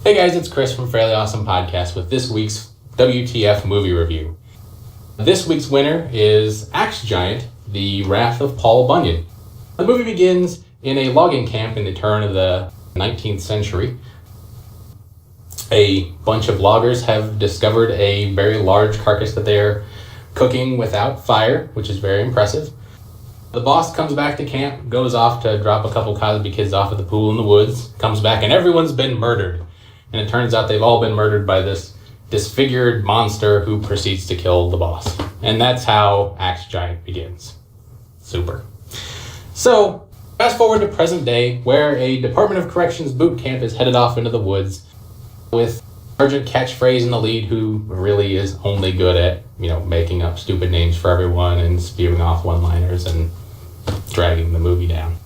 Hey guys, it's Chris from Fairly Awesome Podcast with this week's WTF movie review. This week's winner is Axe Giant, the Wrath of Paul Bunyan. The movie begins in a logging camp in the turn of the 19th century. A bunch of loggers have discovered a very large carcass that they are cooking without fire, which is very impressive. The boss comes back to camp, goes off to drop a couple Cosby kids off at the pool in the woods, comes back and everyone's been murdered. And it turns out they've all been murdered by this disfigured monster who proceeds to kill the boss. And that's how Axe Giant begins. Super. So, fast forward to present day, where a Department of Corrections boot camp is headed off into the woods with Sergeant Catchphrase in the lead, who really is only good at, making up stupid names for everyone and spewing off one-liners and dragging the movie down.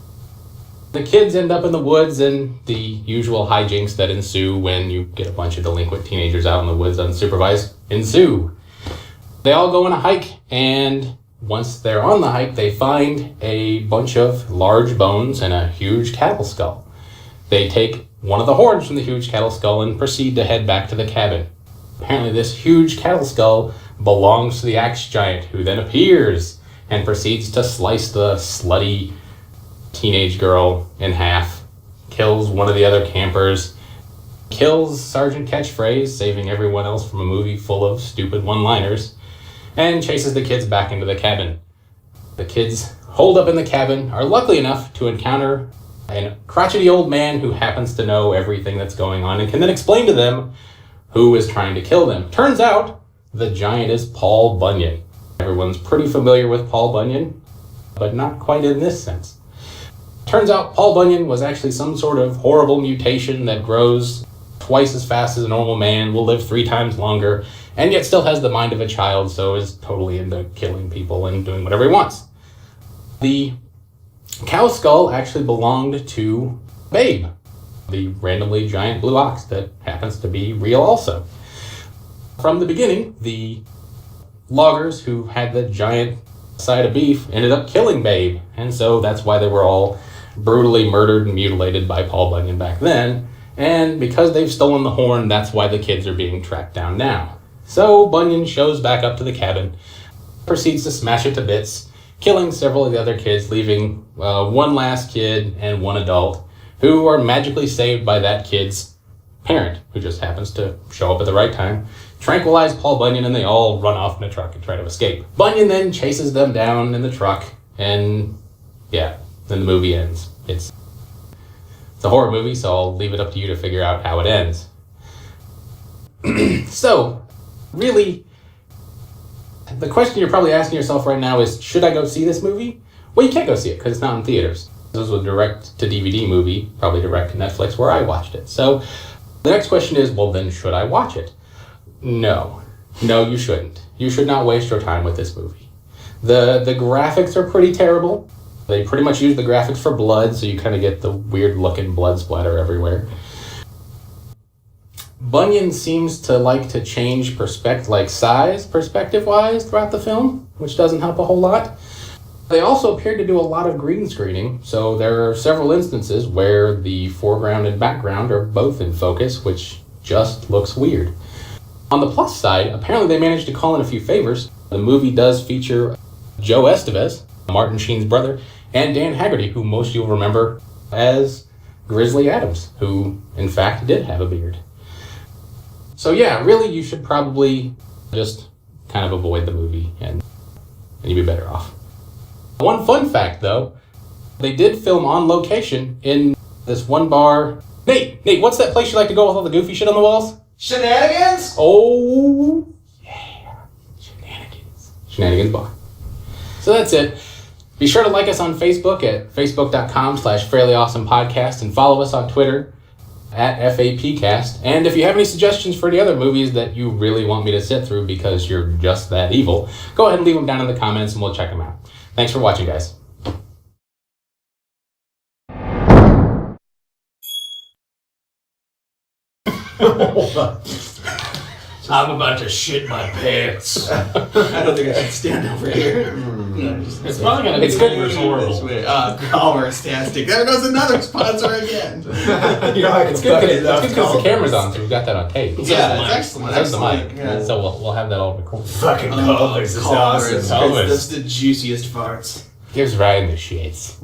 The kids end up in the woods and the usual hijinks that ensue when you get a bunch of delinquent teenagers out in the woods unsupervised ensue. They all go on a hike, and once they're on the hike, they find a bunch of large bones and a huge cattle skull. They take one of the horns from the huge cattle skull and proceed to head back to the cabin. Apparently this huge cattle skull belongs to the Axe Giant, who then appears and proceeds to slice the slutty teenage girl in half, kills one of the other campers, kills Sergeant Catchphrase, saving everyone else from a movie full of stupid one-liners, and chases the kids back into the cabin. The kids holed up in the cabin are lucky enough to encounter a crotchety old man who happens to know everything that's going on and can then explain to them who is trying to kill them. Turns out the giant is Paul Bunyan. Everyone's pretty familiar with Paul Bunyan, but not quite in this sense. Turns out Paul Bunyan was actually some sort of horrible mutation that grows twice as fast as a normal man, will live 3 times longer, and yet still has the mind of a child, so is totally into killing people and doing whatever he wants. The cow skull actually belonged to Babe, the randomly giant blue ox that happens to be real also. From the beginning, the loggers who had the giant side of beef ended up killing Babe, and so that's why they were all brutally murdered and mutilated by Paul Bunyan back then, and because they've stolen the horn, that's why the kids are being tracked down now. So Bunyan shows back up to the cabin, proceeds to smash it to bits, killing several of the other kids, leaving one last kid and one adult, who are magically saved by that kid's parent, who just happens to show up at the right time, tranquilize Paul Bunyan, and they all run off in a truck and try to escape. Bunyan then chases them down in the truck, and then the movie ends. It's a horror movie, so I'll leave it up to you to figure out how it ends. So, really, the question you're probably asking yourself right now is, should I go see this movie? Well, you can't go see it because it's not in theaters. This was a direct-to-DVD movie, probably direct to Netflix, where I watched it. So, the next question is, well, then should I watch it? No, you shouldn't. You should not waste your time with this movie. The graphics are pretty terrible. They pretty much use the graphics for blood, so you kind of get the weird-looking blood splatter everywhere. Bunyan seems to like to change perspective-wise throughout the film, which doesn't help a whole lot. They also appeared to do a lot of green screening, so there are several instances where the foreground and background are both in focus, which just looks weird. On the plus side, apparently they managed to call in a few favors. The movie does feature Joe Estevez, Martin Sheen's brother, and Dan Haggerty, who most of you will remember as Grizzly Adams, who in fact did have a beard. So yeah, really you should probably just kind of avoid the movie and you'd be better off. One fun fact though, they did film on location in this one bar. Nate, what's that place you like to go with all the goofy shit on the walls? Shenanigans? Oh, yeah. Shenanigans Bar. So that's it. Be sure to like us on Facebook at facebook.com/fairlyawesomepodcast and follow us on Twitter at FAPcast. And if you have any suggestions for any other movies that you really want me to sit through because you're just that evil, go ahead and leave them down in the comments and we'll check them out. Thanks for watching, guys. I'm about to shit my pants. I don't think I should stand over here. It's probably gonna be horrible. Calmer-tastic. There goes another sponsor again. It's good because the camera's on, so we've got that on tape. Yeah, it's excellent. That's the mic. Yeah. So we'll have that all recorded. Fucking Culver's is awesome. That's the juiciest farts. Gives Ryan the shits.